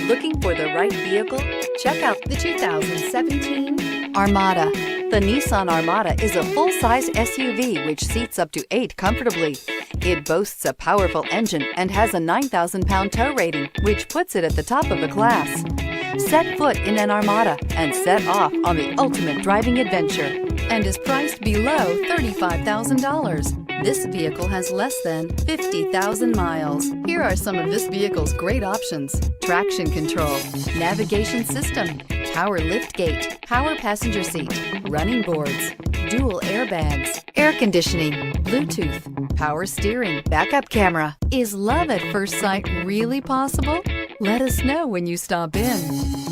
Looking for the right vehicle? Check out the 2017 Armada. The Nissan Armada is a full-size SUV which seats up to 8 comfortably. It boasts a powerful engine and has a 9,000-pound tow rating, which puts it at the top of the class. Set foot in an Armada and set off on the ultimate driving adventure, and is priced below $35,000. This vehicle has less than 50,000 miles. Here are some of this vehicle's great options: traction control, navigation system, power liftgate, power passenger seat, running boards, dual airbags, air conditioning, Bluetooth, power steering, backup camera. Is love at first sight really possible? Let us know when you stop in.